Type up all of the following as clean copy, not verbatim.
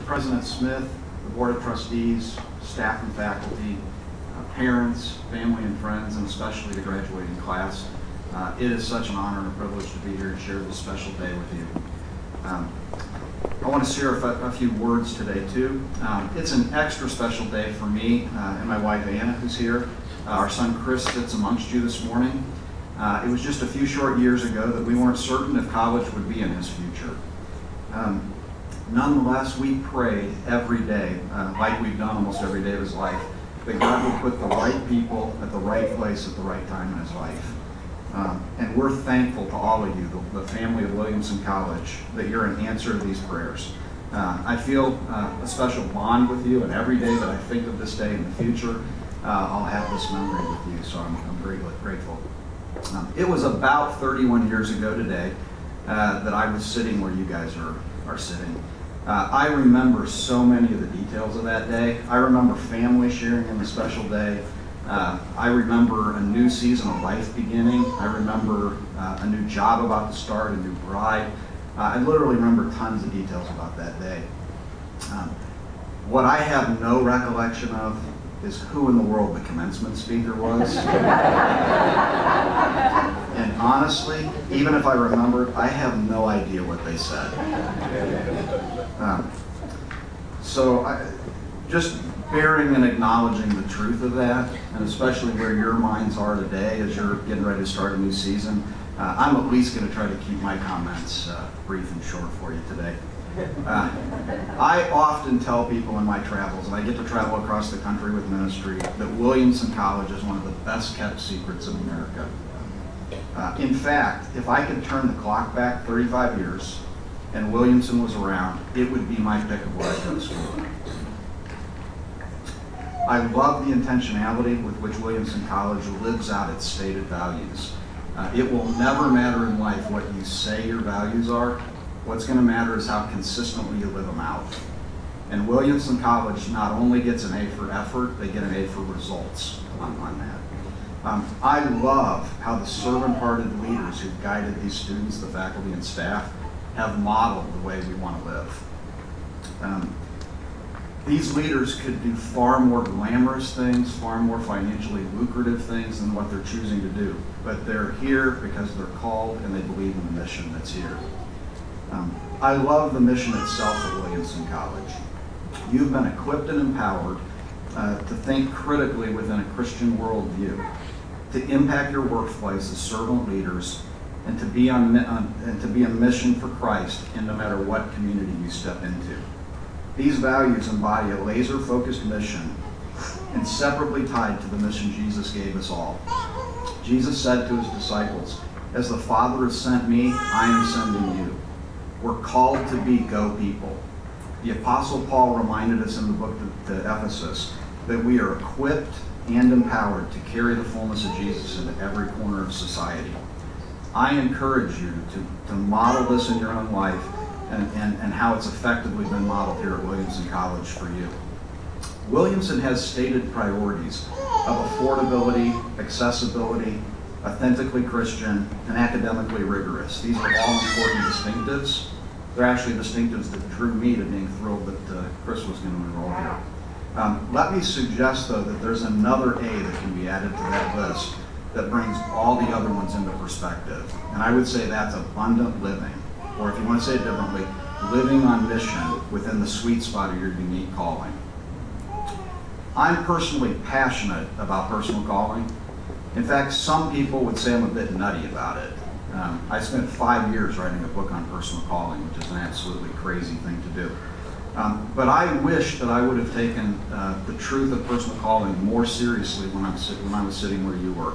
President Smith, the Board of Trustees, staff and faculty, parents, family and friends, and especially the graduating class. It is such an honor and a privilege to be here and share this special day with you. I want to share a few words today too. It's an extra special day for me and my wife Anna, who's here. Our son Chris sits amongst you this morning. It was just a few short years ago that we weren't certain if college would be in his future. Nonetheless, we prayed every day, like we've done almost every day of his life, that God would put the right people at the right place at the right time in his life. And we're thankful to all of you, the family of Williamson College, that you're an answer to these prayers. I feel a special bond with you, and every day that I think of this day in the future, I'll have this memory with you, so I'm very grateful. It was about 31 years ago today that I was sitting where you guys are sitting. I remember so many of the details of that day. I remember family sharing in the special day. I remember a new season of life beginning. I remember a new job about to start, a new bride. I literally remember tons of details about that day. What I have no recollection of is who in the world the commencement speaker was. And honestly, even if I remember it, I have no idea what they said. Just bearing and acknowledging the truth of that, and especially where your minds are today as you're getting ready to start a new season, I'm at least going to try to keep my comments brief and short for you today. I often tell people in my travels, and I get to travel across the country with ministry, that Williamson College is one of the best kept secrets of America. In fact, if I could turn the clock back 35 years and Williamson was around, it would be my pick of where I go to school. I love the intentionality with which Williamson College lives out its stated values. It will never matter in life what you say your values are. What's going to matter is how consistently you live them out. And Williamson College not only gets an A for effort, they get an A for results on that. I love how the servant-hearted leaders who've guided these students, the faculty and staff, have modeled the way we want to live. These leaders could do far more glamorous things, far more financially lucrative things than what they're choosing to do. But they're here because they're called and they believe in the mission that's here. I love the mission itself at Williamson College. You've been equipped and empowered to think critically within a Christian worldview, to impact your workplace as servant leaders, and to be on mission for Christ in no matter what community you step into. These values embody a laser-focused mission, inseparably tied to the mission Jesus gave us all. Jesus said to his disciples, "As the Father has sent me, I am sending you." We're called to be go people. The Apostle Paul reminded us in the book to Ephesus that we are equipped and empowered to carry the fullness of Jesus into every corner of society. I encourage you to model this in your own life and how it's effectively been modeled here at Williamson College for you. Williamson has stated priorities of affordability, accessibility, authentically Christian, and academically rigorous. These are all important distinctives. They're actually distinctives that drew me to being thrilled that Chris was going to enroll here. Let me suggest, though, that there's another A that can be added to that list that brings all the other ones into perspective. And I would say that's abundant living, or if you want to say it differently, living on mission within the sweet spot of your unique calling. I'm personally passionate about personal calling. In fact, some people would say I'm a bit nutty about it. I spent 5 years writing a book on personal calling, which is an absolutely crazy thing to do. But I wish that I would have taken the truth of personal calling more seriously when I was sitting where you were.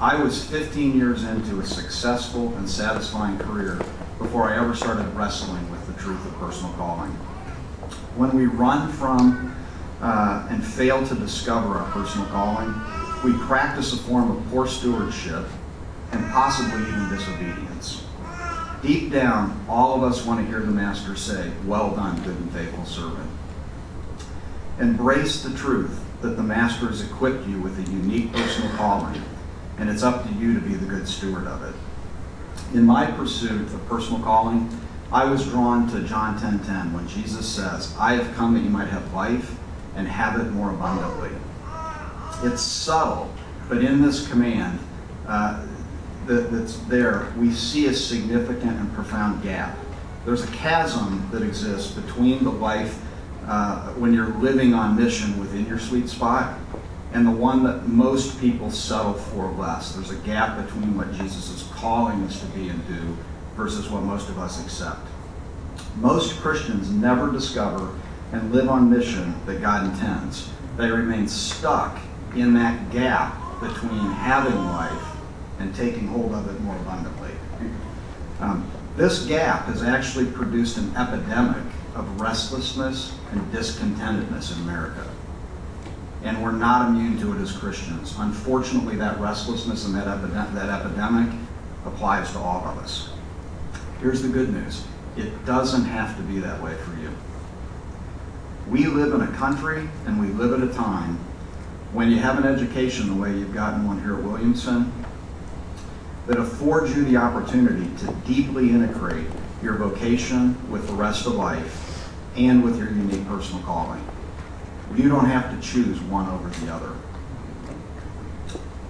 I was 15 years into a successful and satisfying career before I ever started wrestling with the truth of personal calling. When we run from and fail to discover our personal calling, we practice a form of poor stewardship and possibly even disobedience. Deep down, all of us want to hear the Master say, "Well done, good and faithful servant." Embrace the truth that the Master has equipped you with a unique personal calling, and it's up to you to be the good steward of it. In my pursuit of personal calling, I was drawn to John 10:10 when Jesus says, "I have come that you might have life and have it more abundantly." It's subtle, but in this command that's there, we see a significant and profound gap. There's a chasm that exists between the life when you're living on mission within your sweet spot and the one that most people settle for less. There's a gap between what Jesus is calling us to be and do versus what most of us accept. Most Christians never discover and live on mission that God intends. They remain stuck in that gap between having life and taking hold of it more abundantly. This gap has actually produced an epidemic of restlessness and discontentedness in America. And we're not immune to it as Christians. Unfortunately, that restlessness and that epidemic applies to all of us. Here's the good news. It doesn't have to be that way for you. We live in a country and we live at a time when you have an education the way you've gotten one here at Williamson that affords you the opportunity to deeply integrate your vocation with the rest of life and with your unique personal calling. You don't have to choose one over the other.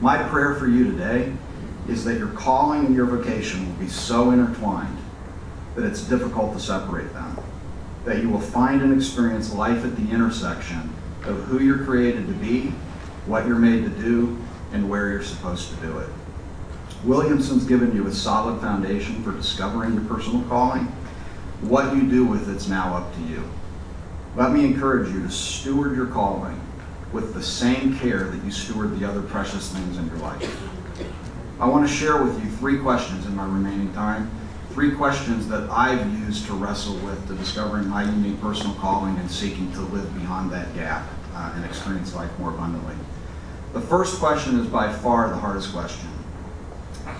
My prayer for you today is that your calling and your vocation will be so intertwined that it's difficult to separate them. That you will find and experience life at the intersection of who you're created to be, what you're made to do, and where you're supposed to do it. Williamson's given you a solid foundation for discovering your personal calling. What you do with it's now up to you. Let me encourage you to steward your calling with the same care that you steward the other precious things in your life. I want to share with you 3 questions in my remaining time. 3 questions that I've used to wrestle with to discovering my unique personal calling and seeking to live beyond that gap and experience life more abundantly. The first question is by far the hardest question.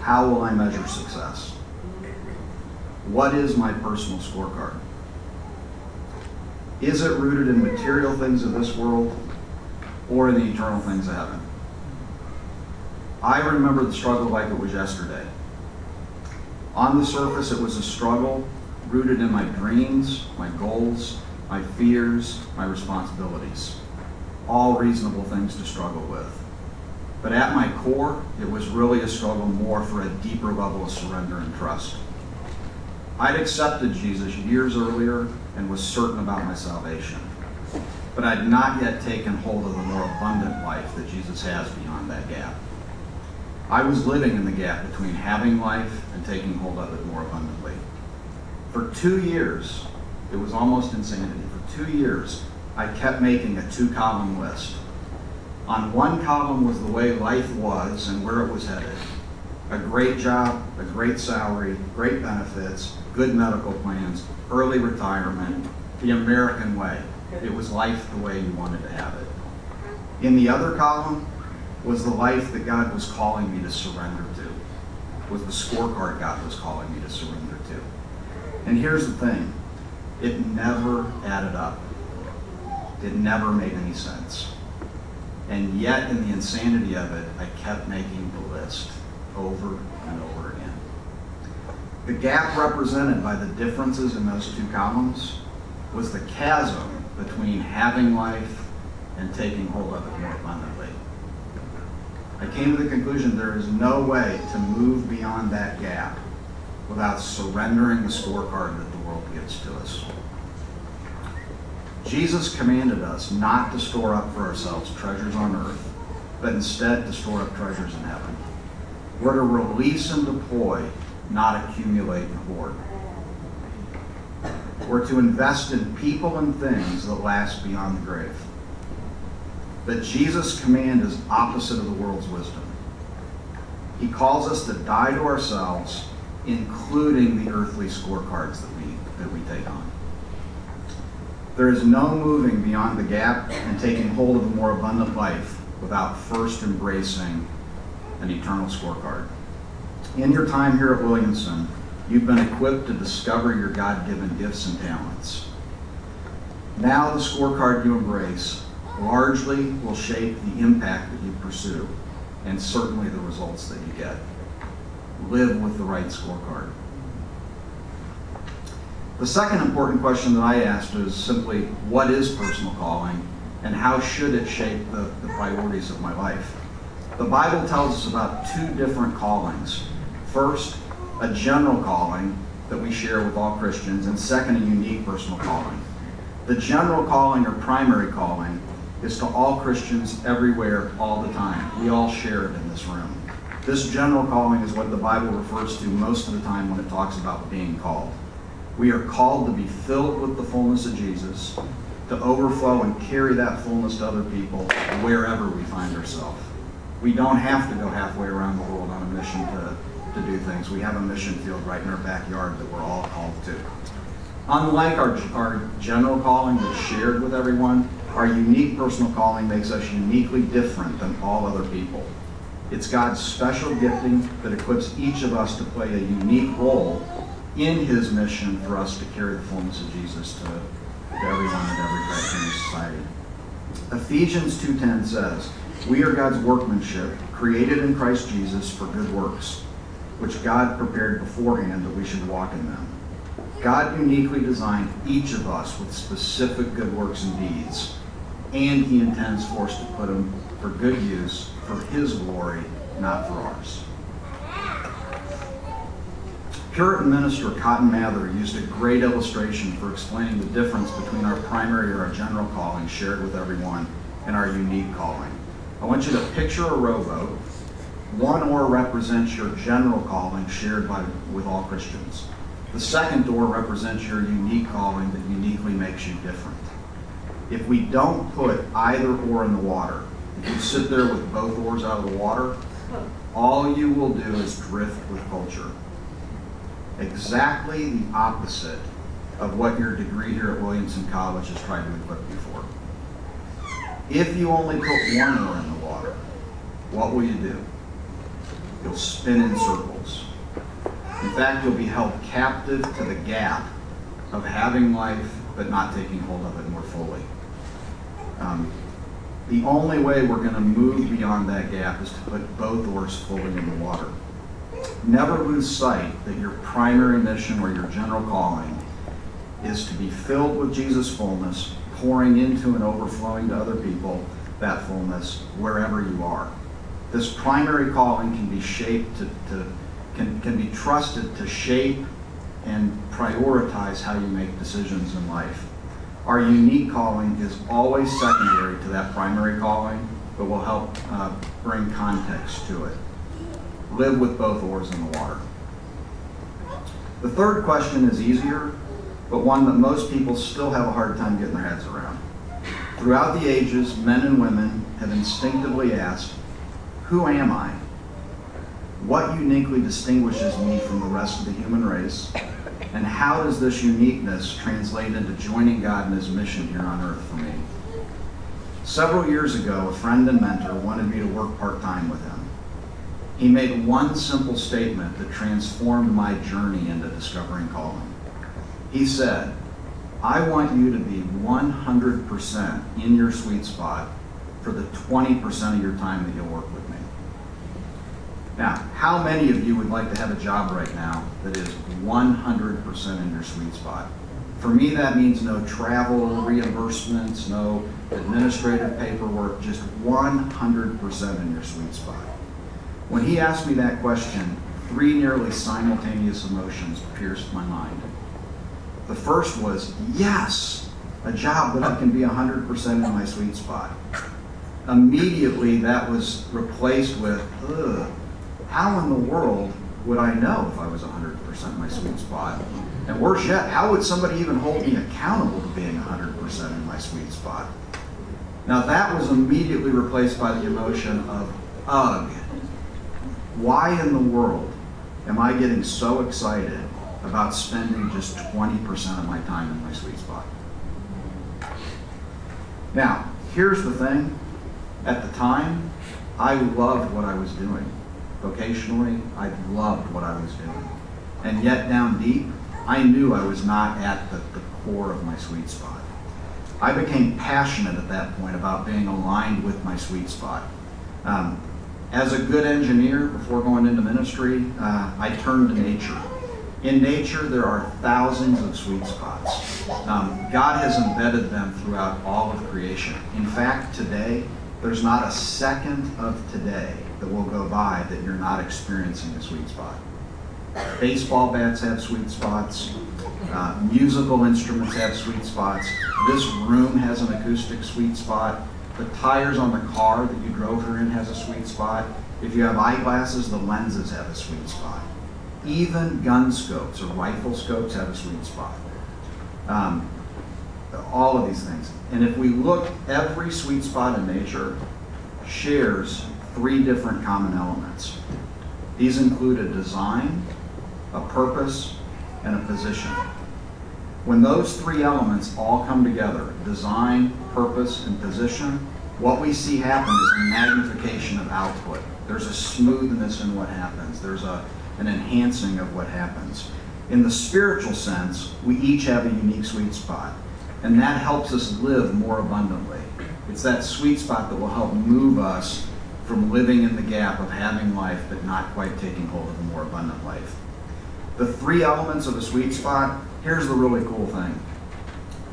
How will I measure success? What is my personal scorecard? Is it rooted in material things of this world or in the eternal things of heaven? I remember the struggle like it was yesterday. On the surface, it was a struggle rooted in my dreams, my goals, my fears, my responsibilities. All reasonable things to struggle with. But at my core, it was really a struggle more for a deeper level of surrender and trust. I'd accepted Jesus years earlier and was certain about my salvation. But I'd not yet taken hold of the more abundant life that Jesus has beyond that gap. I was living in the gap between having life and taking hold of it more abundantly. For 2 years, it was almost insanity. For 2 years, I kept making a 2-column list. On one column was the way life was and where it was headed. A great job, a great salary, great benefits, good medical plans, early retirement, the American way. It was life the way you wanted to have it. In the other column was the life that God was calling me to surrender to, was the scorecard God was calling me to surrender to. And here's the thing, it never added up. It never made any sense. And yet, in the insanity of it, I kept making the list over and over again. The gap represented by the differences in those 2 columns was the chasm between having life and taking hold of it more abundantly. I came to the conclusion there is no way to move beyond that gap without surrendering the scorecard that the world gives to us. Jesus commanded us not to store up for ourselves treasures on earth, but instead to store up treasures in heaven. We're to release and deploy, not accumulate and hoard. We're to invest in people and things that last beyond the grave. But Jesus' command is opposite of the world's wisdom. He calls us to die to ourselves, including the earthly scorecards that we take on. There is no moving beyond the gap and taking hold of a more abundant life without first embracing an eternal scorecard. In your time here at Williamson, you've been equipped to discover your God-given gifts and talents. Now the scorecard you embrace largely will shape the impact that you pursue and certainly the results that you get. Live with the right scorecard. The second important question that I asked is simply, what is personal calling, and how should it shape the priorities of my life? The Bible tells us about two different callings. First, a general calling that we share with all Christians, and second, a unique personal calling. The general calling or primary calling is to all Christians everywhere, all the time. We all share it in this room. This general calling is what the Bible refers to most of the time when it talks about being called. We are called to be filled with the fullness of Jesus, to overflow and carry that fullness to other people wherever we find ourselves. We don't have to go halfway around the world on a mission to do things. We have a mission field right in our backyard that we're all called to. Unlike our general calling that's shared with everyone, our unique personal calling makes us uniquely different than all other people. It's God's special gifting that equips each of us to play a unique role in His mission for us to carry the fullness of Jesus to everyone and every Christian in society. Ephesians 2:10 says, "We are God's workmanship, created in Christ Jesus for good works, which God prepared beforehand that we should walk in them." God uniquely designed each of us with specific good works and deeds, and He intends for us to put them for good use, for His glory, not for ours. Puritan minister Cotton Mather used a great illustration for explaining the difference between our primary or our general calling shared with everyone and our unique calling. I want you to picture a rowboat. One oar represents your general calling shared with all Christians. The second oar represents your unique calling that uniquely makes you different. If we don't put either oar in the water, if you sit there with both oars out of the water, all you will do is drift with culture. Exactly the opposite of what your degree here at Williamson College has tried to equip you for. If you only put one oar in the water, what will you do? You'll spin in circles. In fact, you'll be held captive to the gap of having life but not taking hold of it more fully. The only way we're going to move beyond that gap is to put both oars fully in the water. Never lose sight that your primary mission or your general calling is to be filled with Jesus' fullness, pouring into and overflowing to other people that fullness wherever you are. This primary calling can be shaped can be trusted to shape and prioritize how you make decisions in life. Our unique calling is always secondary to that primary calling, but will help bring context to it. Live with both oars in the water. The third question is easier, but one that most people still have a hard time getting their heads around. Throughout the ages, men and women have instinctively asked, who am I? What uniquely distinguishes me from the rest of the human race? And how does this uniqueness translate into joining God in His mission here on earth for me? Several years ago, a friend and mentor wanted me to work part-time with him. He made one simple statement that transformed my journey into discovering calling. He said, I want you to be 100% in your sweet spot for the 20% of your time that you'll work with me. Now, how many of you would like to have a job right now that is 100% in your sweet spot? For me, that means no travel reimbursements, no administrative paperwork, just 100% in your sweet spot. When he asked me that question, 3 nearly simultaneous emotions pierced my mind. The first was, yes, a job that I can be 100% in my sweet spot. Immediately, that was replaced with, ugh, how in the world would I know if I was 100% in my sweet spot? And worse yet, how would somebody even hold me accountable to being 100% in my sweet spot? Now that was immediately replaced by the emotion of, ugh. Why in the world am I getting so excited about spending just 20% of my time in my sweet spot? Now, here's the thing. At the time, I loved what I was doing. Vocationally, I loved what I was doing. And yet down deep, I knew I was not at the core of my sweet spot. I became passionate at that point about being aligned with my sweet spot. As a good engineer, before going into ministry, I turned to nature. In nature, there are thousands of sweet spots. God has embedded them throughout all of creation. In fact, today, there's not a second of today that will go by that you're not experiencing a sweet spot. Baseball bats have sweet spots. Musical instruments have sweet spots. This room has an acoustic sweet spot. The tires on the car that you drove here in has a sweet spot. If you have eyeglasses, the lenses have a sweet spot. Even gun scopes or rifle scopes have a sweet spot. All of these things. And if we look, every sweet spot in nature shares 3 different common elements. These include a design, a purpose, and a position. When those 3 elements all come together, design, purpose, and position, what we see happen is a magnification of output. There's a smoothness in what happens. There's an enhancing of what happens. In the spiritual sense, we each have a unique sweet spot, and that helps us live more abundantly. It's that sweet spot that will help move us from living in the gap of having life but not quite taking hold of a more abundant life. The 3 elements of a sweet spot, here's the really cool thing.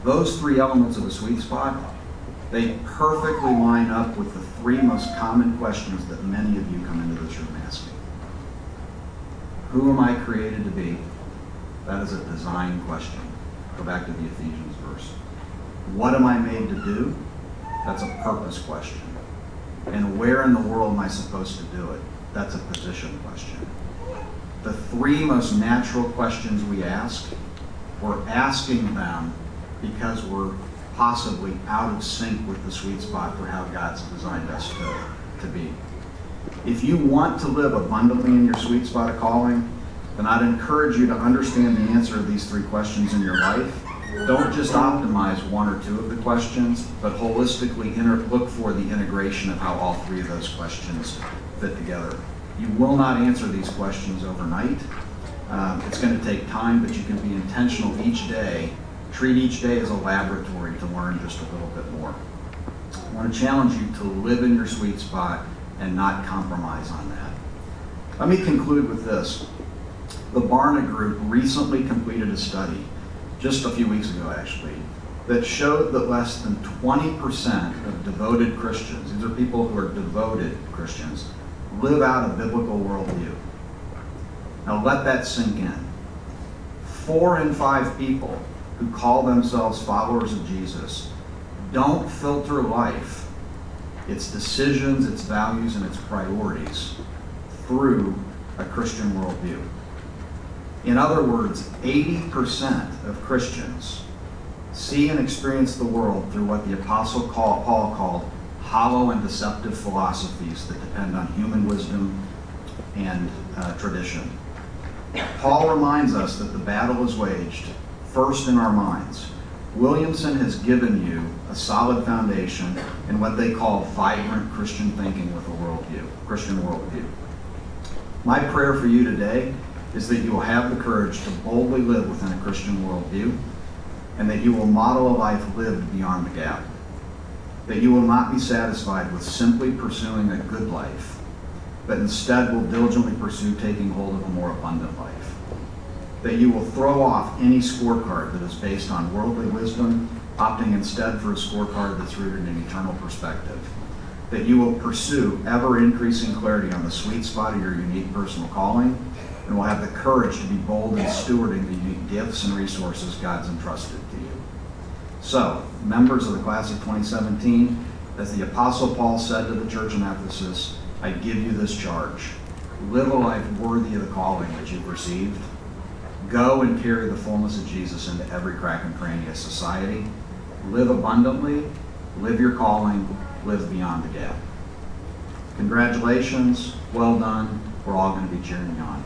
Those 3 elements of a sweet spot, they perfectly line up with the 3 most common questions that many of you come into this room asking. Who am I created to be? That is a design question. Go back to the Ephesians verse. What am I made to do? That's a purpose question. And where in the world am I supposed to do it? That's a position question. The 3 most natural questions we ask, we're asking them because we're possibly out of sync with the sweet spot for how God's designed us to be. If you want to live abundantly in your sweet spot of calling, then I'd encourage you to understand the answer to these 3 questions in your life. Don't just optimize 1 or 2 of the questions, but holistically look for the integration of how all 3 of those questions fit together. You will not answer these questions overnight. It's going to take time, but you can be intentional each day. Treat each day as a laboratory to learn just a little bit more. I want to challenge you to live in your sweet spot and not compromise on that. Let me conclude with this. The Barna Group recently completed a study, just a few weeks ago actually, that showed that less than 20% of devoted Christians, these are people who are devoted Christians, live out a biblical worldview. Now let that sink in. 4 in 5 people who call themselves followers of Jesus don't filter life, its decisions, its values, and its priorities through a Christian worldview. In other words, 80% of Christians see and experience the world through what the Apostle Paul called hollow and deceptive philosophies that depend on human wisdom and tradition. Paul reminds us that the battle is waged first in our minds. Williamson has given you a solid foundation in what they call vibrant Christian thinking with a worldview, Christian worldview. My prayer for you today is that you will have the courage to boldly live within a Christian worldview, and that you will model a life lived beyond the gap. That you will not be satisfied with simply pursuing a good life, but instead will diligently pursue taking hold of a more abundant life. That you will throw off any scorecard that is based on worldly wisdom, opting instead for a scorecard that's rooted in eternal perspective. That you will pursue ever-increasing clarity on the sweet spot of your unique personal calling, and will have the courage to be bold in stewarding the unique gifts and resources God's entrusted to you. So, members of the class of 2017, as the Apostle Paul said to the church in Ephesus, I give you this charge. Live a life worthy of the calling that you've received. Go and carry the fullness of Jesus into every crack and cranny of society. Live abundantly, live your calling, live beyond the gap. Congratulations, well done. We're all going to be cheering you on.